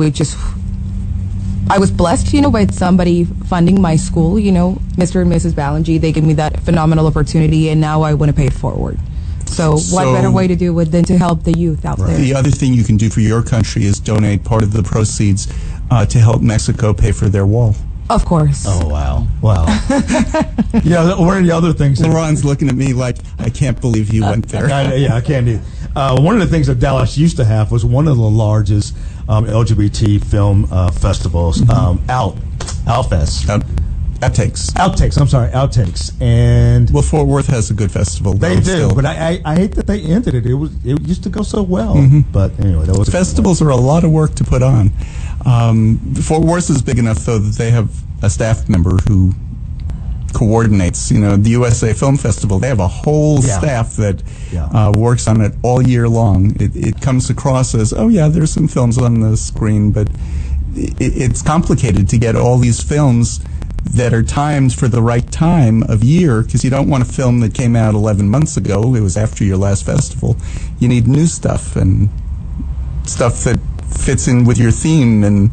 Speaker 4: I was blessed, by somebody funding my school, Mr. and Mrs. Ballingy. They gave me that phenomenal opportunity, and now I want to pay it forward. So what better way to do it than to help the youth out there?
Speaker 2: The other thing you can do for your country is donate part of the proceeds to help Mexico pay for their wall.
Speaker 4: Of course.
Speaker 3: Oh, wow. One of the other things...
Speaker 2: LaRon's looking at me like, I can't believe you went there.
Speaker 3: I can't either. One of the things that Dallas used to have was one of the largest LGBT film festivals, Outfest. Outtakes. And
Speaker 2: Fort Worth has a good festival.
Speaker 3: They do, still. But I hate that they ended it. It used to go so well. But anyway, that was
Speaker 2: festivals are a lot of work to put on. Fort Worth is big enough though that they have a staff member who coordinates. The USA Film Festival, they have a whole staff that works on it all year long. It comes across as, oh yeah, there's some films on the screen, but it's complicated to get all these films that are timed for the right time of year, because you don't want a film that came out 11 months ago. It was after your last festival. You need new stuff and stuff that fits in with your theme. And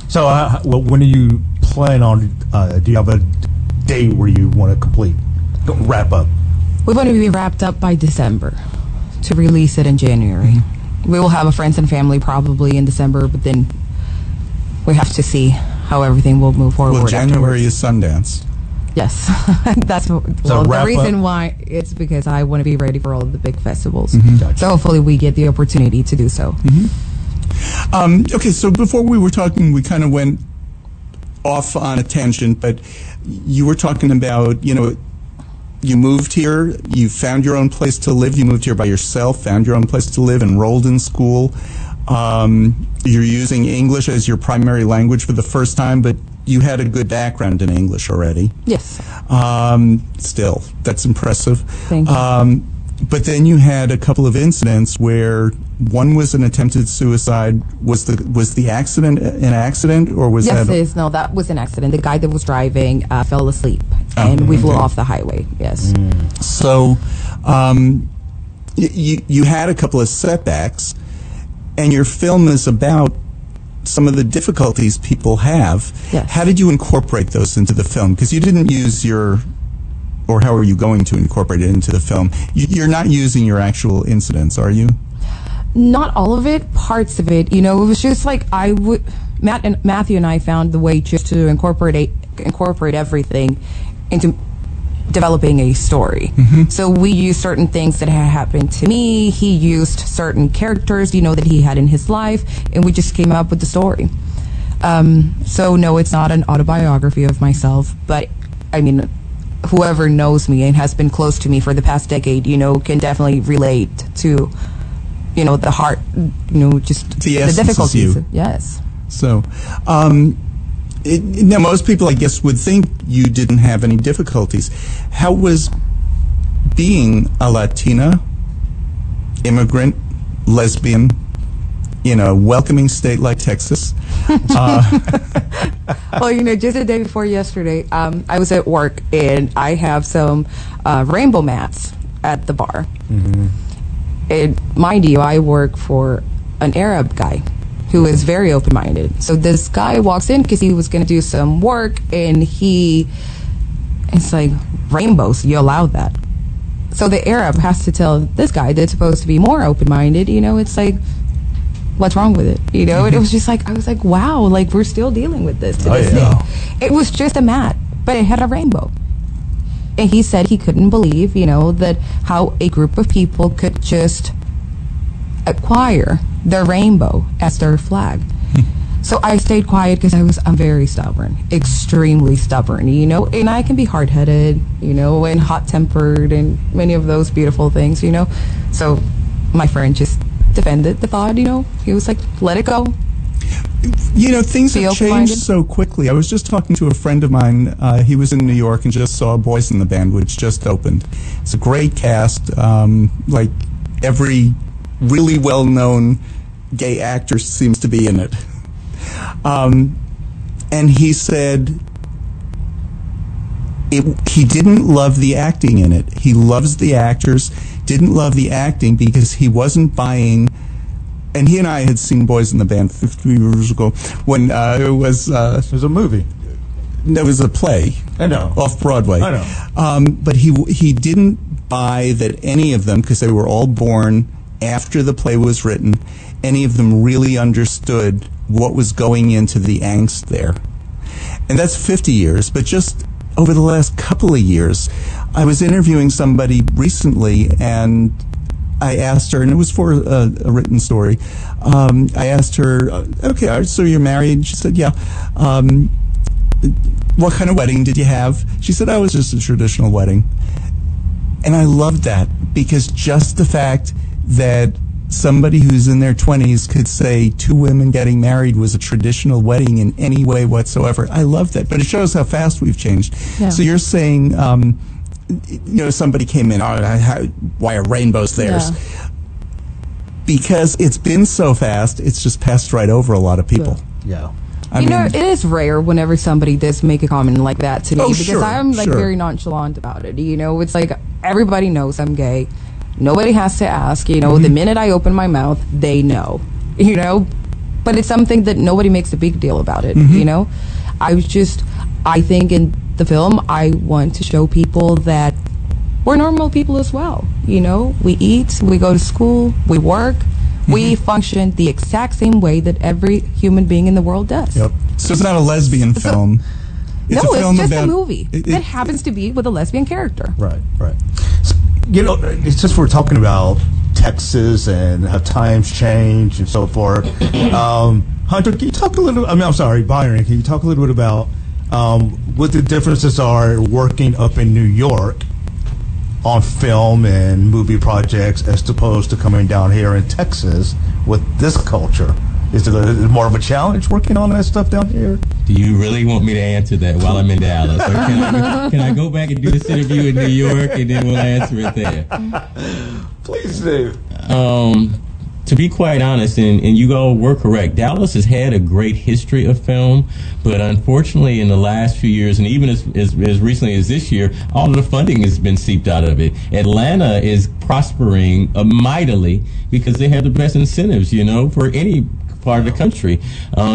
Speaker 3: so when do you plan on, do you have a date where you want to wrap up?
Speaker 4: We want to be wrapped up by December to release it in January. We will have a friends and family probably in December, but then we have to see how everything will move forward.
Speaker 2: Well, January
Speaker 4: afterwards.
Speaker 2: is Sundance.
Speaker 4: Yes. That's the reason why. It's because I want to be ready for all of the big festivals.
Speaker 3: Gotcha.
Speaker 4: So hopefully we get the opportunity to do so.
Speaker 2: Okay, so before we were talking, we kind of went off on a tangent, but you were talking about, you moved here, you found your own place to live, you moved here by yourself, found your own place to live, enrolled in school. You're using English as your primary language for the first time, but you had a good background in English already.
Speaker 4: Yes.
Speaker 2: Still, that's impressive.
Speaker 4: Thank you.
Speaker 2: But then you had a couple of incidents where one was an attempted suicide. Was the accident an accident, or was that?
Speaker 4: Yes, no, that was an accident. The guy that was driving fell asleep, and we flew off the highway. Yes.
Speaker 2: So, you had a couple of setbacks, and your film is about some of the difficulties people have.
Speaker 4: Yes.
Speaker 2: How did you incorporate those into the film? Because you didn't use or how are you going to incorporate it into the film? You're not using your actual incidents, are you?
Speaker 4: Not all of it, parts of it. It was just like Matthew and I found the way just to incorporate everything into developing a story. So we used certain things that had happened to me. He used certain characters, that he had in his life, and we just came up with the story. So no, it's not an autobiography of myself, but I mean, whoever knows me and has been close to me for the past decade, can definitely relate to, the heart, just the difficulties. Yes.
Speaker 2: So, now most people, I guess, would think you didn't have any difficulties. How was being a Latina, immigrant, lesbian, in a welcoming state like Texas?
Speaker 4: Well, just the day before yesterday, I was at work and I have some rainbow mats at the bar. And mind you, I work for an Arab guy who is very open-minded. So this guy walks in because he was going to do some work, and it's like, rainbows, you allowed that. So the Arab has to tell this guy that's supposed to be more open-minded, it's like, what's wrong with it? And it was just like, I was like, wow, like we're still dealing with this to this day. It was just a mat, but it had a rainbow. And he said he couldn't believe, that how a group of people could just acquire the rainbow as their flag. So I stayed quiet because I'm very stubborn, extremely stubborn, and I can be hard-headed, and hot-tempered and many of those beautiful things, So my friend just defended the thought, he was like, let it go.
Speaker 2: Things have changed so quickly. I was just talking to a friend of mine. He was in New York and just saw Boys in the Band, which just opened. It's a great cast. Like every really well-known gay actor seems to be in it. And he said he didn't love the acting in it. He loves the actors, didn't love the acting because he wasn't buying. And he and I had seen Boys in the Band 50 years ago when it was
Speaker 3: a movie.
Speaker 2: It was a play.
Speaker 3: I know.
Speaker 2: Off Broadway.
Speaker 3: I know.
Speaker 2: But he didn't buy that any of them, because they were all born after the play was written, any of them really understood what was going into the angst there. And that's 50 years, but just over the last couple of years, I was interviewing somebody recently, and I asked her, and it was for a written story. I asked her, okay, so you're married? She said, yeah. What kind of wedding did you have? She said, it was just a traditional wedding. And I loved that, because just the fact that somebody who's in their 20s could say two women getting married was a traditional wedding in any way whatsoever. I love that, but it shows how fast we've changed.
Speaker 4: Yeah.
Speaker 2: So you're saying, somebody came in, why are rainbows there?
Speaker 4: Yeah.
Speaker 2: Because it's been so fast, it's just passed right over a lot of people.
Speaker 3: Yeah.
Speaker 2: I mean,
Speaker 4: it is rare whenever somebody does make a comment like that to me, because
Speaker 2: sure,
Speaker 4: I'm like
Speaker 2: sure.
Speaker 4: very nonchalant about it. It's like everybody knows I'm gay. Nobody has to ask. The minute I open my mouth, they know. But it's something that nobody makes a big deal about it. I think in the film I want to show people that we're normal people as well. We eat, we go to school, we work. We function the exact same way that every human being in the world does.
Speaker 2: Yep. So it's not a lesbian film.
Speaker 4: It's
Speaker 2: film
Speaker 4: just
Speaker 2: about,
Speaker 4: a movie that happens to be with a lesbian character.
Speaker 3: Right. So, it's just we're talking about Texas and how times change and so forth. Hunter, can you talk a little? Byron, can you talk a little bit about what the differences are working up in New York on film and movie projects as opposed to coming down here in Texas with this culture? Is it more of a challenge working on that stuff down here?
Speaker 5: Do you really want me to answer that while I'm in Dallas? Or can I go back and do this interview in New York and then we'll answer it there?
Speaker 3: Please do.
Speaker 5: To be quite honest, and you all were correct, Dallas has had a great history of film, but unfortunately in the last few years, and even as recently as this year, all of the funding has been seeped out of it. Atlanta is prospering mightily because they have the best incentives, for any part of the country.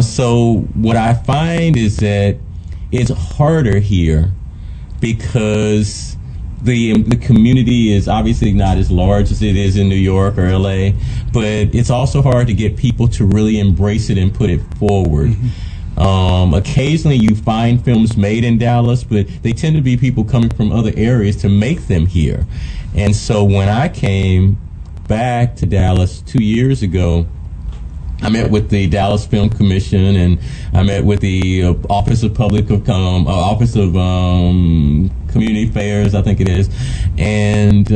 Speaker 5: So what I find is that it's harder here because the community is obviously not as large as it is in New York or LA, but it's also hard to get people to really embrace it and put it forward. Occasionally you find films made in Dallas, but they tend to be people coming from other areas to make them here. And so when I came back to Dallas 2 years ago, I met with the Dallas Film Commission, and I met with the Office of Community Affairs, I think it is, and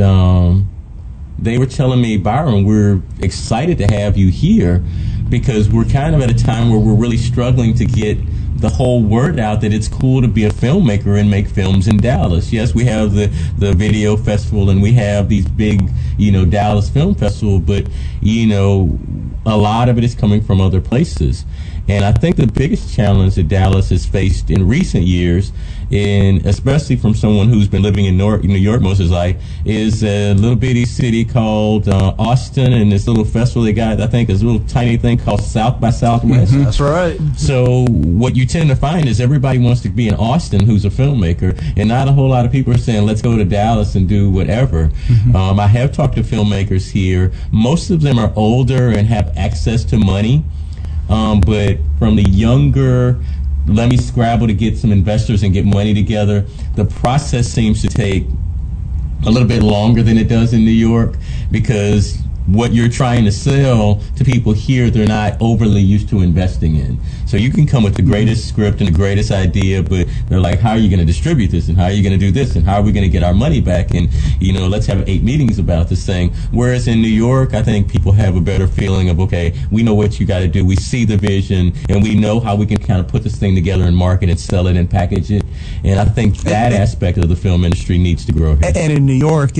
Speaker 5: they were telling me, Byron, we're excited to have you here because we're kind of at a time where we're really struggling to get the whole word out that it's cool to be a filmmaker and make films in Dallas. Yes, we have the video festival and we have these big, Dallas Film Festival, but, a lot of it is coming from other places. And I think the biggest challenge that Dallas has faced in recent years, and especially from someone who's been living in New York most of his life, is a little bitty city called Austin, and this little festival they got, I think, is a little tiny thing called South by Southwest.
Speaker 3: That's right.
Speaker 5: So what you tend to find is everybody wants to be in Austin who's a filmmaker, and not a whole lot of people are saying, let's go to Dallas and do whatever. I have talked to filmmakers here. Most of them are older and have access to money. But from the younger, let me scrabble to get some investors and get money together, the process seems to take a little bit longer than it does in New York, because what you're trying to sell to people here, they're not overly used to investing in. So you can come with the greatest script and the greatest idea, but they're like, how are you going to distribute this? And how are you going to do this? And how are we going to get our money back? And, let's have 8 meetings about this thing. Whereas in New York, I think people have a better feeling of, okay, we know what you got to do. We see the vision, and we know how we can kind of put this thing together and market it, sell it, and package it. And I think that aspect of the film industry needs to grow here.
Speaker 2: And in New York,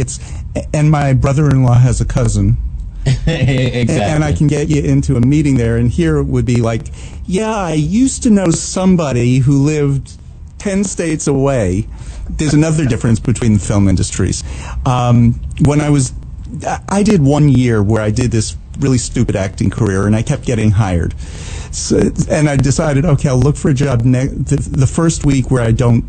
Speaker 2: and my brother-in-law has a cousin.
Speaker 5: Exactly.
Speaker 2: And I can get you into a meeting there, and here it would be like, yeah, I used to know somebody who lived 10 states away. There's another difference between the film industries. I did 1 year where I did this really stupid acting career, and I kept getting hired. And I decided, okay, I'll look for a job the first week where I don't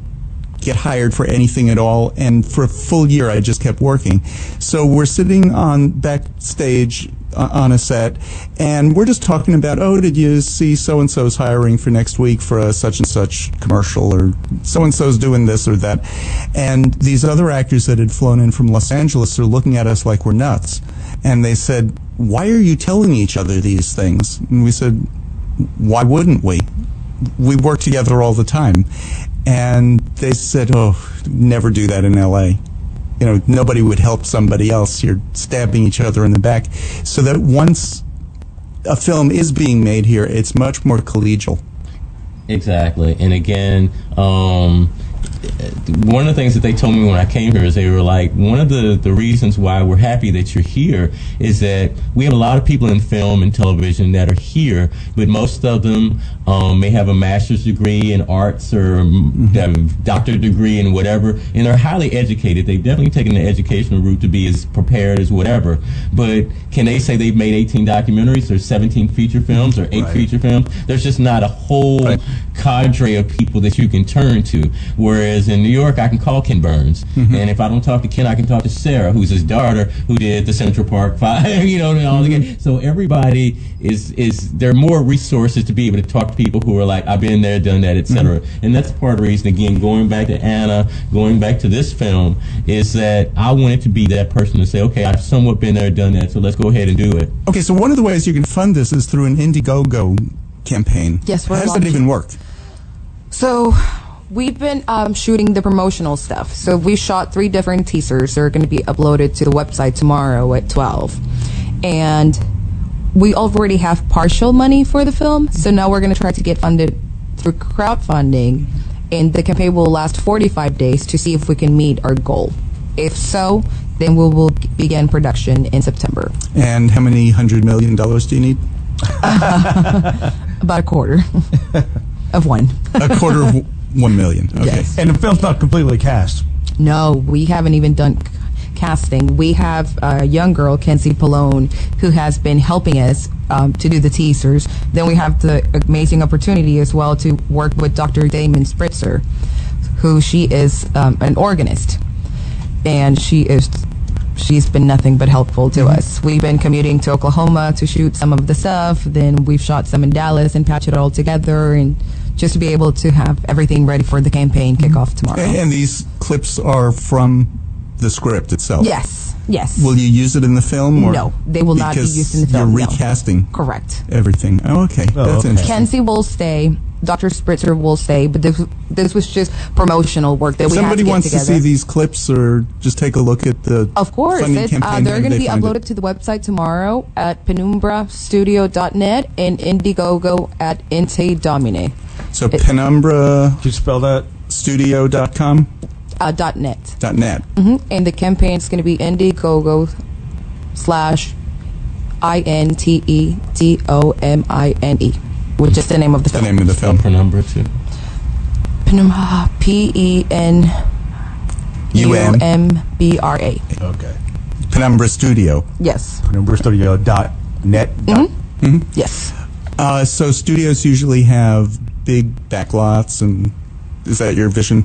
Speaker 2: get hired for anything at all, and for a full year I just kept working. So we're sitting on backstage on a set, and we're just talking about, did you see so-and-so's hiring for next week for a such-and-such commercial, or so-and-so's doing this or that. And these other actors that had flown in from Los Angeles are looking at us like we're nuts. And they said, why are you telling each other these things? And we said, why wouldn't we? We work together all the time. And they said, never do that in L.A. nobody would help somebody else. You're stabbing each other in the back. So that once a film is being made here, it's much more collegial.
Speaker 5: Exactly. And again, one of the things that they told me when I came here is they were like, one of the reasons why we're happy that you're here is that we have a lot of people in film and television that are here, but most of them may have a master's degree in arts or have a doctorate degree in whatever, and they're highly educated. They've definitely taken the educational route to be as prepared as whatever. But can they say they've made 18 documentaries or 17 feature films or 8 feature films? There's just not a whole cadre of people that you can turn to. Whereas in New York, I can call Ken Burns, and if I don't talk to Ken, I can talk to Sarah, who's his daughter, who did the Central Park 5. So everybody there are more resources to be able to talk to people who are like, I've been there, done that, etc. And that's part of the reason, again, going back to Anna, going back to this film, is that I wanted to be that person to say, okay, I've somewhat been there, done that, so let's go ahead and do it.
Speaker 2: Okay, so one of the ways you can fund this is through an Indiegogo campaign.
Speaker 4: Yes, we're
Speaker 2: How does that even work?
Speaker 4: So we've been shooting the promotional stuff. So we shot 3 different teasers. They're going to be uploaded to the website tomorrow at 12. And we already have partial money for the film. So now we're going to try to get funded through crowdfunding. And the campaign will last 45 days to see if we can meet our goal. If so, then we will begin production in September.
Speaker 2: And how many $100 million do you need?
Speaker 4: About a quarter of one.
Speaker 2: A quarter of 1 million. Okay.
Speaker 4: Yes.
Speaker 3: And the film's not completely cast.
Speaker 4: No, we haven't even done casting. We have a young girl, Kenzie Pallone, who has been helping us to do the teasers. Then we have the amazing opportunity as well to work with Dr. Damon Spritzer, who she is an organist. And she's been nothing but helpful to us. We've been commuting to Oklahoma to shoot some of the stuff. Then we've shot some in Dallas and patched it all together, and just to be able to have everything ready for the campaign kickoff tomorrow.
Speaker 2: And these clips are from the script itself?
Speaker 4: Yes, yes.
Speaker 2: Will you use it in the film? Or
Speaker 4: no, they will not be used in the film.
Speaker 2: You're recasting
Speaker 4: Correct.
Speaker 2: everything. Oh, okay. That's interesting.
Speaker 4: Kenzie will stay. Dr. Spritzer will stay, but this was just promotional work that we had to
Speaker 2: Somebody
Speaker 4: get
Speaker 2: wants
Speaker 4: together.
Speaker 2: to see these clips or just take a look at the
Speaker 4: Of course,
Speaker 2: funding campaign.
Speaker 4: they're going to be
Speaker 2: find
Speaker 4: uploaded
Speaker 2: it?
Speaker 4: to the website tomorrow at penumbrastudio.net and Indiegogo at Inte Domine.
Speaker 2: So Penumbra
Speaker 3: Could you spell that?
Speaker 2: Studio.com?
Speaker 4: .net.
Speaker 2: .net.
Speaker 4: And the campaign is going to be Indiegogo/INTEDOMINE, which is the name of the
Speaker 2: The
Speaker 4: film.
Speaker 2: name of the film.
Speaker 5: Penumbra too.
Speaker 4: Penumbra, PENUMBRA.
Speaker 3: Okay.
Speaker 2: Penumbra Studio.
Speaker 4: Yes.
Speaker 3: PenumbraStudio.net.
Speaker 4: Yes.
Speaker 2: So studios usually have big backlots, and is that your vision?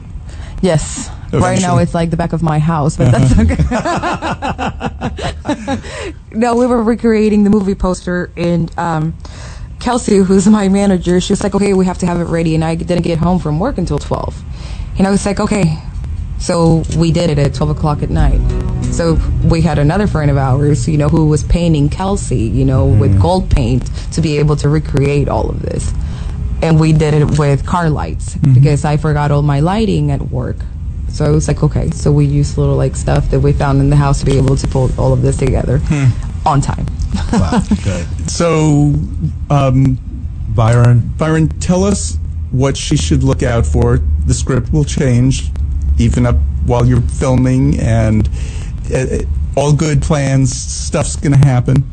Speaker 4: Yes. Right now
Speaker 2: Eventually.
Speaker 4: it's like the back of my house, but that's okay. No, we were recreating the movie poster, and Kelsey, who's my manager, she was like, okay, we have to have it ready, and I didn't get home from work until 12. And I was like, okay. So we did it at 12 o'clock at night. So we had another friend of ours, who was painting Kelsey, with gold paint to be able to recreate all of this. And we did it with car lights because I forgot all my lighting at work. So I was like, okay. So we used little stuff that we found in the house to be able to pull all of this together on time.
Speaker 3: Wow. Good.
Speaker 2: So,
Speaker 3: Byron.
Speaker 2: tell us what she should look out for. The script will change even up while you're filming, and all good plans, stuff's going to happen.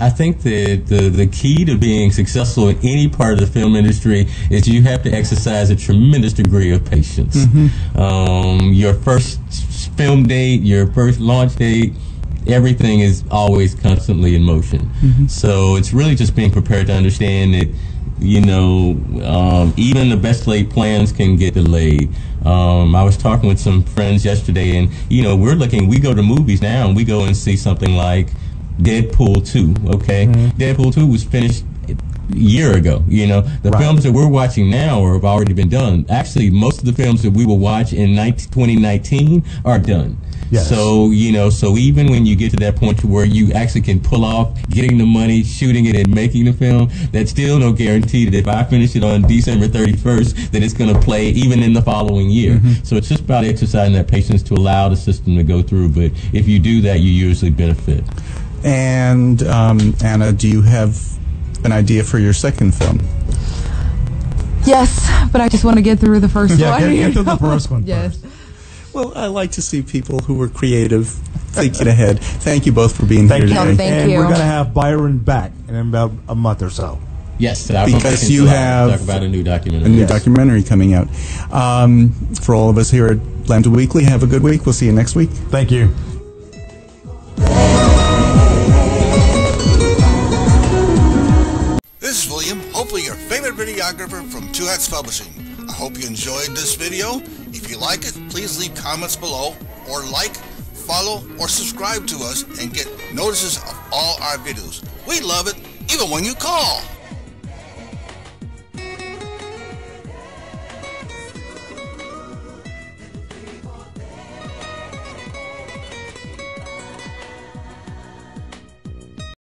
Speaker 5: I think that the key to being successful in any part of the film industry is you have to exercise a tremendous degree of patience. Your first film date, your first launch date, everything is always constantly in motion. So it's really just being prepared to understand that, even the best laid plans can get delayed. I was talking with some friends yesterday, and, we go to movies now and we go and see something like Deadpool 2, okay? Deadpool 2 was finished a year ago, The films that we're watching now have already been done. Actually, most of the films that we will watch in 2019 are done.
Speaker 3: Yes.
Speaker 5: So, so even when you get to that point to where you actually can pull off getting the money, shooting it, and making the film, that's still no guarantee that if I finish it on December 31st, that it's going to play even in the following year. So it's just about exercising that patience to allow the system to go through. But if you do that, you usually benefit.
Speaker 2: And Anna, do you have an idea for your second film?
Speaker 4: Yes, but I just want to get through the first one.
Speaker 3: Get through the first one
Speaker 4: Yes.
Speaker 3: first.
Speaker 2: Well, I like to see people who are creative thinking ahead. Thank you both for being here today.
Speaker 4: No, thank
Speaker 3: and
Speaker 4: you.
Speaker 3: we're going to have Byron back in about a month or so.
Speaker 5: Yes,
Speaker 2: Because you have
Speaker 5: talk about a new documentary.
Speaker 2: a new documentary coming out. For all of us here at Lambda Weekly, have a good week. We'll see you next week.
Speaker 3: Thank you.
Speaker 1: This is William, hopefully your favorite videographer from Two Hats Publishing. I hope you enjoyed this video. If you like it, please leave comments below, or like, follow, or subscribe to us and get notices of all our videos. We love it, even when you call.